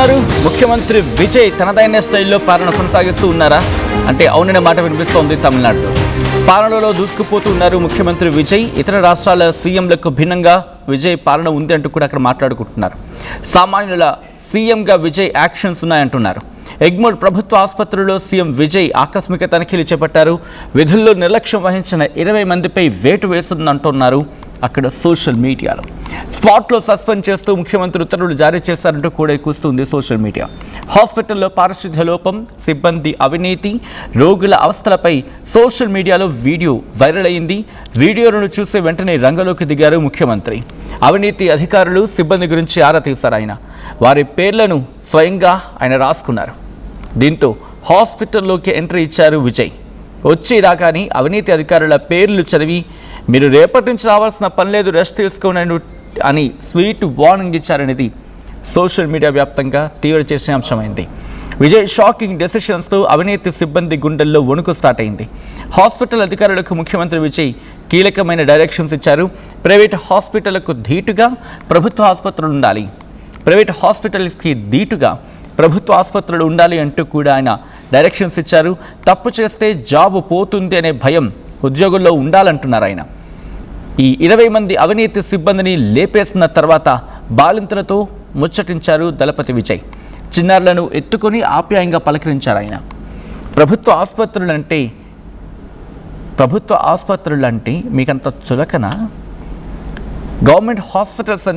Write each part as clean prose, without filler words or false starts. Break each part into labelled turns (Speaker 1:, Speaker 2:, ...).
Speaker 1: ఏమంటున్నారు? ముఖ్యమంత్రి విజయ్ తనదైన స్టైల్లో పాలన కొనసాగిస్తూ ఉన్నారా అంటే అవుననే మాట వినిపిస్తోంది. తమిళనాడులో పాలనలో దూసుకుపోతూ ఉన్నారు ముఖ్యమంత్రి విజయ్. ఇతర రాష్ట్రాల సీఎంలకు భిన్నంగా విజయ్ పాలన ఉంది అంటూ కూడా అక్కడ మాట్లాడుకుంటున్నారు. సామాన్యుల సీఎంగా విజయ్ యాక్షన్స్ ఉన్నాయంటున్నారు. ఎగ్మోర్ ప్రభుత్వ ఆసుపత్రిలో సీఎం విజయ్ ఆకస్మిక తనిఖీలు చేపట్టారు. విధుల్లో నిర్లక్ష్యం వహించిన 20 మందిపై వేటు వేస్తుందంటున్నారు అక్కడ సోషల్ మీడియాలో. స్పాట్లో సస్పెండ్ చేస్తూ ముఖ్యమంత్రి ఉత్తర్వులు జారీ చేశారంటూ కూడా కూస్తుంది సోషల్ మీడియా. హాస్పిటల్లో పారిశుద్ధ్య లోపం, సిబ్బంది అవినీతి, రోగుల అవస్థలపై సోషల్ మీడియాలో వీడియో వైరల్ అయింది. వీడియోలను చూసే వెంటనే రంగంలోకి దిగారు ముఖ్యమంత్రి. అవినీతి అధికారులు, సిబ్బంది గురించి ఆరా తీశారు ఆయన. వారి పేర్లను స్వయంగా ఆయన రాసుకున్నారు. దీంతో హాస్పిటల్లోకి ఎంట్రీ ఇచ్చారు విజయ్. వచ్చి రాగానే అవినీతి అధికారుల పేర్లు చదివి మీరు రేపటి నుంచి రావాల్సిన పని లేదు, రెస్ట్ తీసుకోండి అని స్వీట్ వార్నింగ్ ఇచ్చారనేది సోషల్ మీడియా వ్యాప్తంగా తీవ్ర చర్చాంశమైంది. విజయ్ షాకింగ్ డెసిషన్స్తో అవినీతి సిబ్బంది గుండెల్లో వణుకు స్టార్ట్ అయింది. హాస్పిటల్ అధికారులకు ముఖ్యమంత్రి విజయ్ కీలకమైన డైరెక్షన్స్ ఇచ్చారు. ప్రైవేట్ హాస్పిటళ్లకు ధీటుగా ప్రభుత్వ ఆసుపత్రులు ఉండాలి, ప్రైవేట్ హాస్పిటల్స్కి ధీటుగా ప్రభుత్వ ఆసుపత్రులు ఉండాలి అంటూ కూడా ఆయన డైరెక్షన్స్ ఇచ్చారు. తప్పు చేస్తే జాబ్ పోతుంది అనే భయం ఉద్యోగుల్లో ఉండాలంటున్నారు ఆయన. ఈ 20 మంది అవినీతి సిబ్బందిని లేపేసిన తర్వాత బాలింతలతో ముచ్చటించారు దళపతి విజయ్. చిన్నారులను ఎత్తుకొని ఆప్యాయంగా పలకరించారు ఆయన. ప్రభుత్వ ఆసుపత్రులు అంటే మీకంత చులకన? గవర్నమెంట్ హాస్పిటల్స్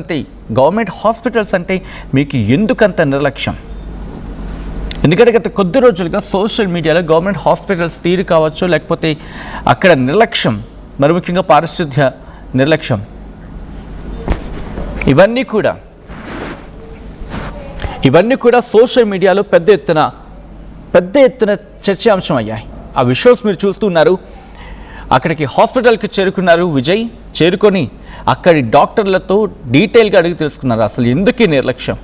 Speaker 1: అంటే మీకు ఎందుకంత నిర్లక్ష్యం? ఎందుకంటే గత కొద్ది రోజులుగా సోషల్ మీడియాలో గవర్నమెంట్ హాస్పిటల్స్ తీరు కావచ్చు, లేకపోతే అక్కడ నిర్లక్ష్యం, మరి ముఖ్యంగా పారిశుద్ధ్య నిర్లక్ష్యం, ఇవన్నీ కూడా సోషల్ మీడియాలో పెద్ద ఎత్తున చర్చాంశం అయ్యాయి. ఆ విజువల్స్ మీరు చూస్తున్నారు. అక్కడికి హాస్పిటల్కి చేరుకున్నారు విజయ్. చేరుకొని అక్కడి డాక్టర్లతో డీటెయిల్గా అడిగి తెలుసుకున్నారు అసలు ఎందుకు ఈ నిర్లక్ష్యం.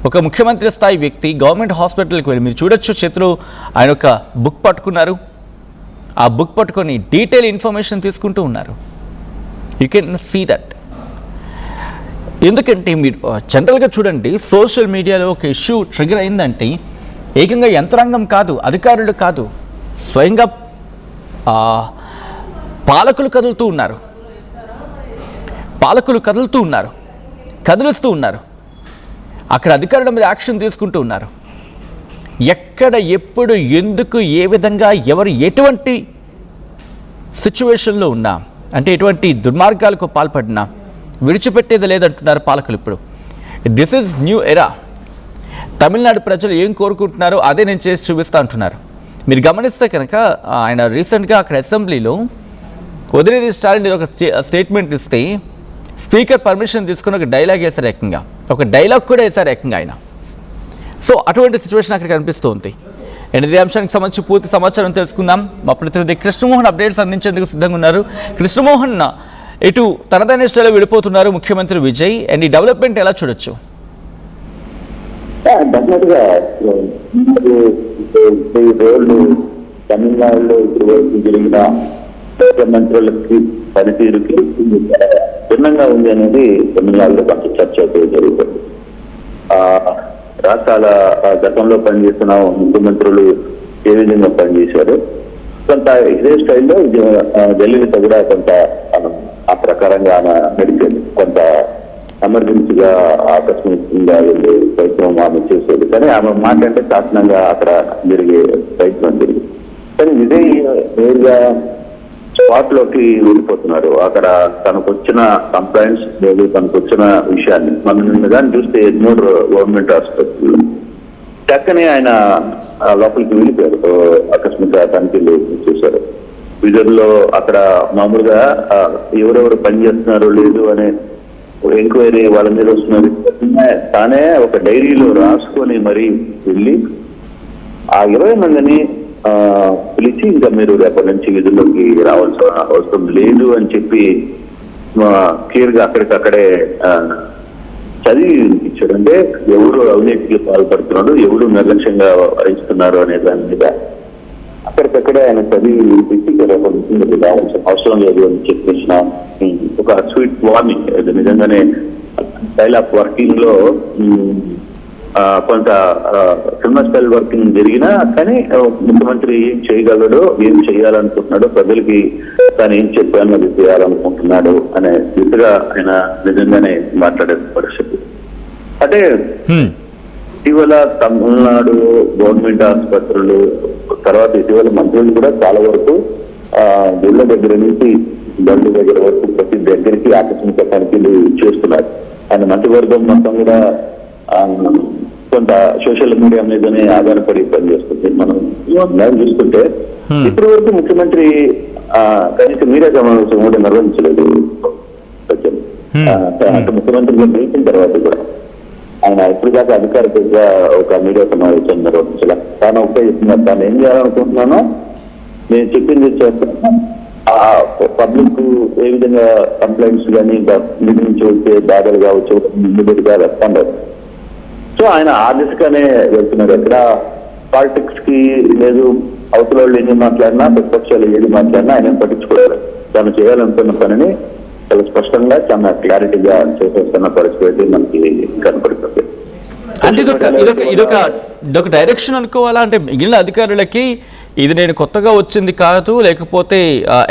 Speaker 1: ఒక ముఖ్యమంత్రి స్థాయి వ్యక్తి గవర్నమెంట్ హాస్పిటల్కి వెళ్ళి మీరు చూడొచ్చు, చేతిలో ఆయన ఒక బుక్ పట్టుకున్నారు. ఆ బుక్ పట్టుకొని డీటెయిల్ ఇన్ఫర్మేషన్ తీసుకుంటూ ఉన్నారు. You can see that. ఎందుకంటే మీరు జనరల్గా చూడండి, సోషల్ మీడియాలో ఒక ఇష్యూ ట్రిగర్ అయిందంటే ఏకంగా యంత్రాంగం కాదు, అధికారులు కాదు, స్వయంగా పాలకులు కదులుతూ ఉన్నారు, కదిలిస్తూ ఉన్నారు. అక్కడ అధికారుల మీద యాక్షన్ తీసుకుంటూ ఉన్నారు. ఎక్కడ, ఎప్పుడు, ఎందుకు, ఏ విధంగా, ఎవరు ఎటువంటి సిచ్యువేషన్లో ఉన్నా, అంటే ఎటువంటి దుర్మార్గాలకు పాల్పడినా విడిచిపెట్టేది లేదంటున్నారు పాలకులు. ఇప్పుడు this is new era. Tamil Nadu ప్రజలు ఏం కోరుకుంటున్నారో అదే నేను చేసి చూపిస్తా అంటున్నారు. మీరు గమనిస్తే కనుక ఆయన రీసెంట్గా అక్కడ అసెంబ్లీలో ఉదయనిధి స్టాలిన్ ఒక స్టేట్మెంట్ ఇస్తే స్పీకర్ పర్మిషన్ తీసుకుని ఒక డైలాగ్ వేశారు ఏకంగా, ఒక డైలాగ్ కూడా వేశారు ఏకంగా ఆయన. సో అటువంటి సిచ్యువేషన్ అక్కడ కనిపిస్తుంది. అండ్ ఇదే అంశానికి సంబంధించి పూర్తి సమాచారం తెలుసుకుందాం. మా ప్రతినిధి కృష్ణమోహన్ అప్డేట్స్ అందించేందుకు సిద్ధంగా ఉన్నారు. కృష్ణమోహన్, ఇటు తనదైన స్టైల్లో వెళ్ళిపోతున్నారు ముఖ్యమంత్రి విజయ్, అండ్ ఈ డెవలప్మెంట్ ఎలా చూడొచ్చు?
Speaker 2: తమిళనాడులో ఇప్పుడు వరకు జరిగిన ముఖ్యమంత్రులకి పనితీరుకి భిన్నంగా ఉంది అనేది తమిళనాడులో కొంత చర్చ అయితే జరుగుతుంది. రాష్ట్రాల గతంలో పనిచేస్తున్న ముఖ్యమంత్రులు ఏ విధంగా పనిచేశారు, కొంత ఇదే స్టైల్లో జయలలిత కూడా కొంత ఆ ప్రకారంగా ఆమె నడిచేది. కొంత ఎమర్జెన్సీగా ఆకస్మికంగా వెళ్ళే ప్రయత్నం ఆమె చేసేది. కానీ ఆమె మాట అంటే శాసనంగా అక్కడ జరిగే ప్రయత్నం జరిగింది. కానీ విజయ్ నేరుగా స్పాట్ లోకి వెళ్ళిపోతున్నారు. అక్కడ తనకు వచ్చిన కంప్లైంట్స్ లేదు, తనకు వచ్చిన విషయాన్ని మనం నిన్నగాని చూస్తే ఎగ్మోర్ గవర్నమెంట్ ఆసుపత్రిలో చక్కని ఆయన లోపలికి వెళ్ళిపోయారు. ఆకస్మిక తనిఖీలు చేశారు. విధుల్లో అక్కడ మామూలుగా ఎవరెవరు పనిచేస్తున్నారో లేదు అనే ఎంక్వైరీ వాళ్ళ మీద వస్తున్నది. తానే ఒక డైరీలో రాసుకొని మరీ వెళ్ళి ఆ 20 మందిని పిలిచి ఇంకా మీరు రేపటి నుంచి విధుల్లోకి రావాల్సిన అవసరం లేదు అని చెప్పి క్లియర్ గా అక్కడికక్కడే చదివి ఇచ్చాడు. అంటే ఎవరు అవినీతికి పాల్పడుతున్నాడు, ఎవరు నిర్లక్ష్యంగా వహిస్తున్నారు అనే దాని మీద అక్కడికక్కడే ఆయన చదివి వినిపించి రేపటి నుంచి మీరు రావాల్సిన అవసరం లేదు అని చెప్పేసిన ఒక స్వీట్ వార్నింగ్. అది నిజంగానే స్టైల్ ఆఫ్ వర్కింగ్ లో కొంత సినిమా స్టైల్ వర్కింగ్ జరిగినా కానీ ముఖ్యమంత్రి ఏం చేయగలడు, ఏం చేయాలనుకుంటున్నాడు, ప్రజలకి తాను ఏం చెప్పాను అది చేయాలనుకుంటున్నాడు అనే దిశగా ఆయన నిజంగానే మాట్లాడే పరిస్థితి. అంటే ఇటీవల తమిళనాడు గవర్నమెంట్ ఆసుపత్రులు తర్వాత ఇటీవల మంత్రులు కూడా చాలా వరకు గుళ్ళ దగ్గర నుంచి బండ్ల దగ్గర వరకు ప్రతి దగ్గరికి ఆకస్మిక తనిఖీలు చేస్తున్నారు. ఆయన మంత్రివర్గం మొత్తం కూడా కొంత సోషల్ మీడియా మీదనే ఆధారపడి పనిచేస్తుంది. మనం చూసుకుంటే ఇప్పటి వరకు ముఖ్యమంత్రి కనీసం మీడియా సమావేశం కూడా నిర్వహించలేదు. అంటే ముఖ్యమంత్రిగా గెలిచిన తర్వాత కూడా ఆయన ఇప్పుడు దాకా అధికారికంగా ఒక మీడియా సమావేశం నిర్వహించాల. తాను ఒకటే చెప్తున్నారు, తాను ఏం చేయాలనుకుంటున్నానో నేను చెప్పింది చేస్తాను. పబ్లిక్ ఏ విధంగా కంప్లైంట్స్ కానీ మీద నుంచి వచ్చే బాధలు కావచ్చు ఇమ్మీడియట్ గా రెస్పాండ్ అవుతుంది. సో ఆయన ఆ దిశగానే వెళ్తున్నారు. ఎక్కడ పాలిటిక్స్ కి లేదు, అవతల వాళ్ళు ఏది మాట్లాడినా ప్రతిపక్షాలు ఏది మాట్లాడినా ఆయన పట్టించుకోవాలి. తాను చేయాలనుకున్న పనిని చాలా స్పష్టంగా చాలా క్లారిటీగా చేసేస్తున్న పరిస్థితి మనకి కనపడుతుంది.
Speaker 1: అంటే ఇదొక డైరెక్షన్ అనుకోవాలా? అంటే మిగిలిన అధికారులకి ఇది నేను కొత్తగా వచ్చింది కాదు, లేకపోతే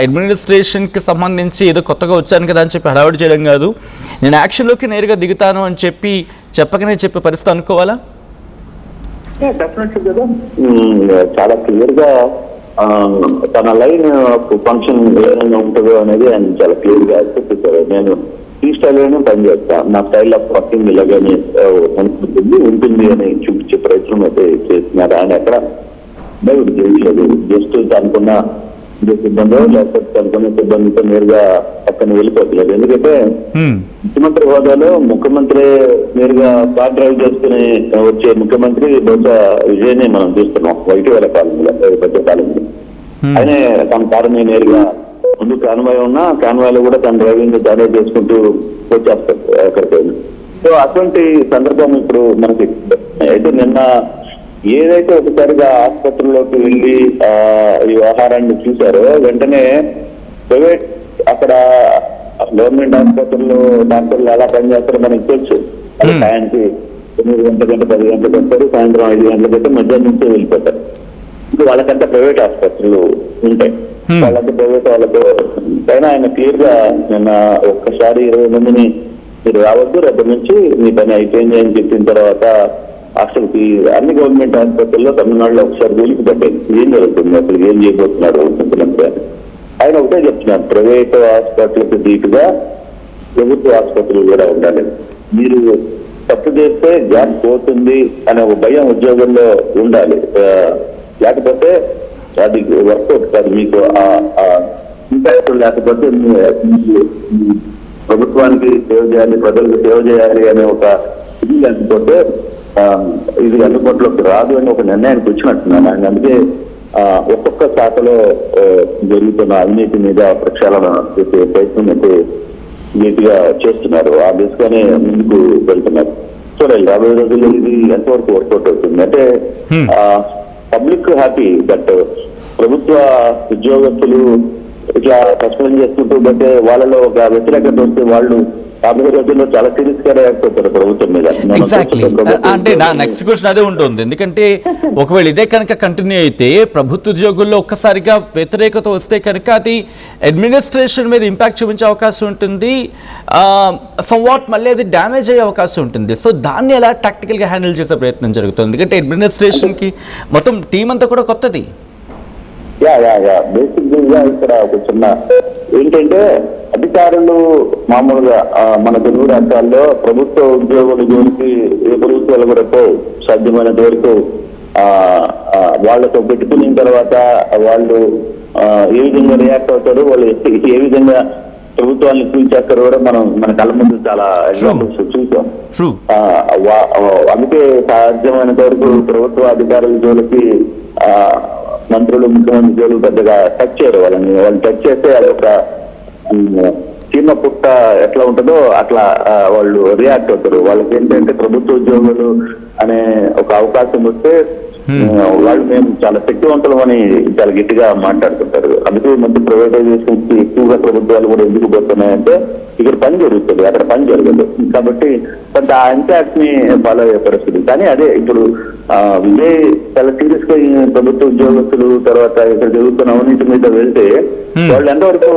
Speaker 1: అడ్మినిస్ట్రేషన్కి సంబంధించి ఏదో కొత్తగా వచ్చాను కదా అని చెప్పి హడావుడి చేయడం కాదు, నేను యాక్షన్లోకి నేరుగా దిగుతాను అని చెప్పకనే చెప్పే పరిస్థితి అనుకోవాలా?
Speaker 2: డెఫినెట్లీ కదా, చాలా క్లియర్ గా తన లైన్ ఫంక్షన్ ఏ విధంగా ఉంటుందో అనేది ఆయన చాలా క్లియర్ గా చెప్పేశారు. నేను ఈ స్టైల్లోనే పనిచేస్తాను, నా స్టైల్ ఆఫ్ వర్కింగ్ ఇలాగనే ఉంటుంది అని చూపించే ప్రయత్నం అయితే చేస్తున్నారు. ఆయన ఎక్కడ డైవర్ట్ చేయట్లేదు. జస్ట్ తనకున్న సిబ్బందో లేకపోతే తనకున్న సిబ్బందితో నేరుగా పక్కన వెళ్ళిపోతలేదు. ఎందుకంటే ముఖ్యమంత్రి హోదాలో ముఖ్యమంత్రి నేరుగా కార్ డ్రైవ్ చేసుకుని వచ్చే ముఖ్యమంత్రి బహుశా విజయనే మనం చూస్తున్నాం ఇటీవల కాలంలో, పెద్ద కాలంలో. ఆయనే తన కారుని నేరుగా ముందు కాన్వాయ్ ఉన్నా కాన్వాయ్లో కూడా తన డ్రైవింగ్ తానే చేసుకుంటూ వచ్చేస్తారు ఎక్కడికైనా. సో అటువంటి సందర్భం ఇప్పుడు మనకి అయితే నిన్న ఏదైతే ఒకసారిగా ఆసుపత్రిలోకి వెళ్ళి ఈ వ్యవహారాన్ని చూశారో వెంటనే ప్రైవేట్ అక్కడ గవర్నమెంట్ ఆసుపత్రుల్లో డాక్టర్లు ఎలా పనిచేస్తారో మనకి తెలుసు. సాయంత్రం 9 గంటల 10 గంటలకు వస్తారు, సాయంత్రం 5 గంటలకైతే మధ్యాహ్నం నుంచే వెళ్ళిపోతారు. ఇప్పుడు వాళ్ళకంటే ప్రైవేట్ ఆసుపత్రులు ఉంటాయి, వాళ్ళంతా ప్రైవేట్ వాళ్ళతో పైన ఆయన క్లియర్ గా నిన్న ఒక్కసారి 20 మందిని మీరు రావద్దు, రేపటి నుంచి మీ పని అయిపోయింది అని చెప్పిన తర్వాత అసలుకి అన్ని గవర్నమెంట్ ఆసుపత్రుల్లో తమిళనాడులో ఒకసారి వెలికి పెట్టాయి ఏం జరుగుతుంది, అసలు ఏం చేయబోతున్నాడు ముఖ్యమంత్రి అని. ఆయన ఒకటే చెప్తున్నారు, ప్రైవేట్ హాస్పిటల్కి ధీటుగా ప్రభుత్వ ఆసుపత్రులు కూడా ఉండాలి. మీరు తప్పు చేస్తే జాబ్ పోతుంది అనే ఒక భయం ఉద్యోగంలో ఉండాలి, లేకపోతే అది వర్కౌట్ కాదు. మీకు ఇంపాక్ట్ లేకపోతే ప్రభుత్వానికి సేవ చేయాలి, ప్రజలకు సేవ చేయాలి అనే ఒక ఇది లేకపోతే ఇది అందుబాటులోకి రాదు అని ఒక నిర్ణయానికి వచ్చినట్టున్నాను. ఆయన అందుకే ఒక్కొక్క శాఖలో జరుగుతున్న అవినీతి మీద ప్రక్షాళన చేసే ప్రయత్నం అయితే నీట్గా చేస్తున్నారు. ఆ దిశగానే ముందుకు వెళ్తున్నారు. చూడాలి రాబోయే రోజుల్లో ఇది ఎంతవరకు వర్కౌట్ అవుతుంది. అంటే పబ్లిక్ హ్యాపీ దట్ ప్రభుత్వ ఉద్యోగస్తులు ఇట్లా సస్పెండ్ చేసుకుంటూ బట్టే వాళ్ళలో ఒక వ్యతిరేకత వస్తే వాళ్ళు రాబోయే రోజుల్లో చాలా సీరియస్ గా రియాక్ట్ అవుతారు ప్రభుత్వం మీద.
Speaker 1: ఎగ్జాక్ట్లీ, అంటే నా నెక్స్ట్ క్వశ్చన్ అదే ఉంటుంది. ఎందుకంటే ఒకవేళ ఇదే కనుక కంటిన్యూ అయితే ప్రభుత్వ ఉద్యోగుల్లో ఒక్కసారిగా వ్యతిరేకత వస్తే కనుక అది అడ్మినిస్ట్రేషన్ మీద ఇంపాక్ట్ చూపించే అవకాశం ఉంటుంది, సమ్వాట్ మళ్ళీ అది డ్యామేజ్ అయ్యే అవకాశం ఉంటుంది. సో దాన్ని ఎలా టాక్టికల్గా హ్యాండిల్ చేసే ప్రయత్నం జరుగుతుంది, ఎందుకంటే అడ్మినిస్ట్రేషన్కి మొత్తం టీం అంతా కూడా కొత్తది.
Speaker 2: బేసిక్ గా ఇక్కడ ఒక చిన్న ఏంటంటే అధికారులు మామూలుగా మన తెలుగు రాష్ట్రాల్లో ప్రభుత్వ ఉద్యోగుల జోలికి ఏ ప్రభుత్వాలు కూడా సాధ్యమైనంత వరకు వాళ్ళతో పెట్టుకున్న తర్వాత వాళ్ళు ఏ విధంగా రియాక్ట్ అవుతారు, వాళ్ళు ఏ విధంగా ప్రభుత్వాన్ని కూల్చేస్తారు కూడా మనం మన కళ్ళ ముందు చాలా ఎగ్జాంపుల్స్ చూసాం. అందుకే సాధ్యమైనంత వరకు ప్రభుత్వ అధికారుల జోలికి మంత్రులు ముఖ్యమంత్రి జోలు పెద్దగా టచ్ చేయరు. వాళ్ళు టచ్ చేస్తే అది ఒక చిన్న పుట్ట ఎట్లా ఉంటుందో అట్లా వాళ్ళు రియాక్ట్ అవుతారు. వాళ్ళకి ఏంటంటే ప్రభుత్వ ఉద్యోగులు అనే ఒక అవకాశం వస్తే వాళ్ళు మేము చాలా శక్తివంతులం అని చాలా గట్టిగా మాట్లాడుతుంటారు. అందుకే మంచి ప్రైవేటైజేషన్ ఎక్కువగా ప్రభుత్వాలు కూడా ఎందుకు పోతున్నాయంటే ఇక్కడ పని జరుగుతుంది, అక్కడ పని జరగదు. కాబట్టి కొంత ఆ ఇంపాక్ట్ ని ఫాలో అయ్యే పరిస్థితి. కానీ అదే ఇప్పుడు విజయ్ చాలా సీరియస్ గా ఈ ప్రభుత్వ ఉద్యోగస్తులు తర్వాత ఇక్కడ జరుగుతున్న అవినీతి మీద వెళ్తే వాళ్ళు ఎంతవరకు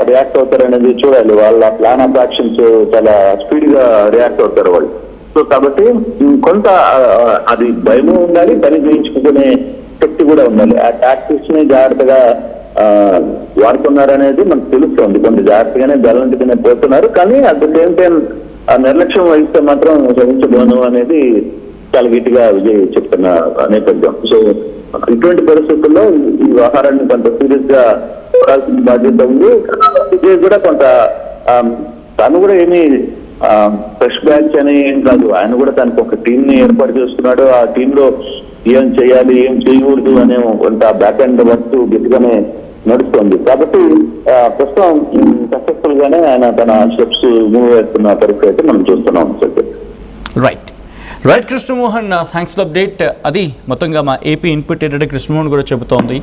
Speaker 2: రియాక్ట్ అవుతారు అనేది చూడాలి. వాళ్ళ ప్లాన్ ఆఫ్ యాక్షన్స్ చాలా స్పీడ్ గా రియాక్ట్ అవుతారు వాళ్ళు. సో కాబట్టి కొంత అది భయము ఉండాలి, పని చేయించుకునే శక్తి కూడా ఉండాలి. ఆ టాక్టిక్స్ ని జాగ్రత్తగా వాడుతున్నారనేది మనకు తెలుస్తుంది. కొంత జాగ్రత్తగానే బ్యాలెన్స్ గానే పోతున్నారు. కానీ అట్ ద సేమ్ టైం ఆ నిర్లక్ష్యం వహిస్తే మాత్రం సహించబోను అనేది చాలా గట్టిగా విజయ్ చెప్తున్న నేపథ్యం. సో ఇటువంటి పరిస్థితుల్లో ఈ వ్యవహారాన్ని కొంత సీరియస్ గా చూడాల్సిన బాధ్యత ఉంది. విజయ్ కూడా కొంత తను కూడా ఏమీ ఫ్రెష్ బ్యాచ్ అని ఏం కాదు. ఆయన కూడా తనకు ఒక టీం ని ఏర్పాటు చేస్తున్నాడు. ఆ టీం లో ఏం చేయాలి ఏం చేయకూడదు అనే కొంత బ్యాక్ అండ్ వర్క్ గట్టిగానే నడుస్తుంది. కాబట్టి ప్రస్తుతం సక్సెస్ఫుల్ గానే ఆయన తన స్టెప్స్ మూవ్ చేస్తున్న పరిస్థితి అయితే మనం చూస్తున్నాం.
Speaker 1: Right right Krishnamohan, thanks for update. అది మొత్తంగా మా ఏపీ ఇన్పుట్ ఏంటంటే కృష్ణమోహన్ కూడా చెబుతోంది,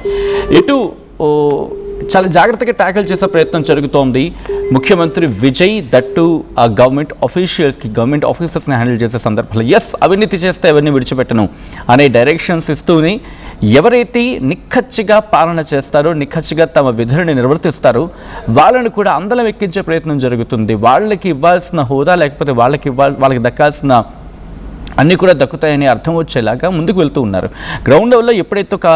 Speaker 1: ఇటు చాలా జాగ్రత్తగా ట్యాకిల్ చేసే ప్రయత్నం జరుగుతోంది. ముఖ్యమంత్రి విజయ్ దట్టు ఆ గవర్నమెంట్ ఆఫీసర్స్ని హ్యాండిల్ చేసే సందర్భంలో అవినీతి చేస్తే ఎవరిని విడిచిపెట్టను అనే డైరెక్షన్స్ ఇస్తూనే ఎవరైతే నిక్కచ్చిగా పాలన చేస్తారో, నిక్కచ్చిగా తమ విధులను నిర్వర్తిస్తారో వాళ్ళని కూడా అందలం ఎక్కించే ప్రయత్నం జరుగుతుంది. వాళ్ళకి ఇవ్వాల్సిన హోదా లేకపోతే వాళ్ళకి దక్కాల్సిన అన్నీ కూడా దక్కుతాయని అర్థం వచ్చేలాగా ముందుకు వెళ్తూ ఉన్నారు. గ్రౌండ్ లెవెల్లో ఎప్పుడైతే ఒక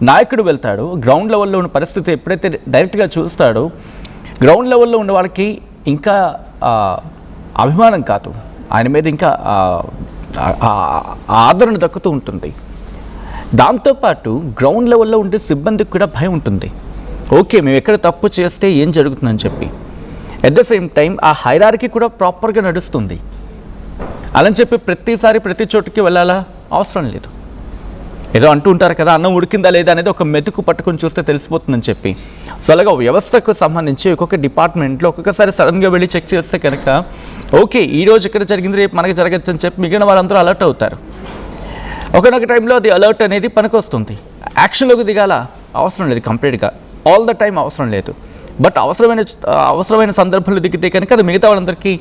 Speaker 1: నాయకుడు వెళ్తాడో, గ్రౌండ్ లెవెల్లో ఉన్న పరిస్థితి ఎప్పుడైతే డైరెక్ట్గా చూస్తాడో, గ్రౌండ్ లెవెల్లో ఉన్న వాళ్ళకి ఇంకా అభిమానం కాదు, ఆయన మీద ఇంకా ఆదరణ దక్కుతూ ఉంటుంది. దాంతోపాటు గ్రౌండ్ లెవెల్లో ఉండే సిబ్బందికి కూడా భయం ఉంటుంది. ఓకే, మేము ఎక్కడ తప్పు చేస్తే ఏం జరుగుతుందని చెప్పి. అట్ ద సేమ్ టైం ఆ హైరార్కీ కూడా ప్రాపర్గా నడుస్తుంది. అలని చెప్పి ప్రతిసారి ప్రతి చోటుకి వెళ్ళాలా అవసరం లేదు. ఏదో అంటూ ఉంటారు కదా, అన్నం ఉడికిందా లేదా అనేది ఒక మెతుకు పట్టుకొని చూస్తే తెలిసిపోతుందని చెప్పి. సో అలాగా వ్యవస్థకు సంబంధించి ఒక్కొక్క డిపార్ట్మెంట్లో ఒక్కొక్కసారి సడన్గా వెళ్ళి చెక్ చేస్తే కనుక ఓకే ఈరోజు ఇక్కడ జరిగింది రేపు మనకి జరగచ్చు అని చెప్పి మిగిలిన వాళ్ళందరూ అలర్ట్ అవుతారు. ఒకనొక టైంలో అది అలర్ట్ అనేది పనికి వస్తుంది. యాక్షన్లోకి దిగాల అవసరం లేదు, కంప్లీట్గా ఆల్ ద టైం అవసరం లేదు. బట్ అవసరమైన సందర్భాలు దిగితే కనుక అది మిగతా వాళ్ళందరికీ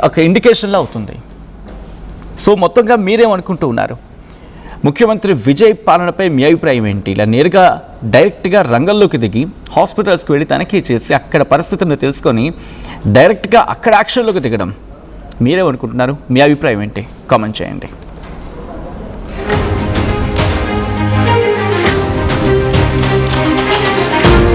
Speaker 1: ఒక ఇండికేషన్లా అవుతుంది. సో మొత్తంగా మీరేమనుకుంటూ ఉన్నారు? ముఖ్యమంత్రి విజయ్ పాలనపై మీ అభిప్రాయం ఏంటి? ఇలా నేరుగా డైరెక్ట్గా రంగంలోకి దిగి హాస్పిటల్స్కి వెళ్ళి తనిఖీ చేసి అక్కడ పరిస్థితులను తెలుసుకొని డైరెక్ట్గా అక్కడ యాక్షన్లోకి దిగడం మీరేమనుకుంటున్నారు? మీ అభిప్రాయం ఏంటి? కామెంట్ చేయండి.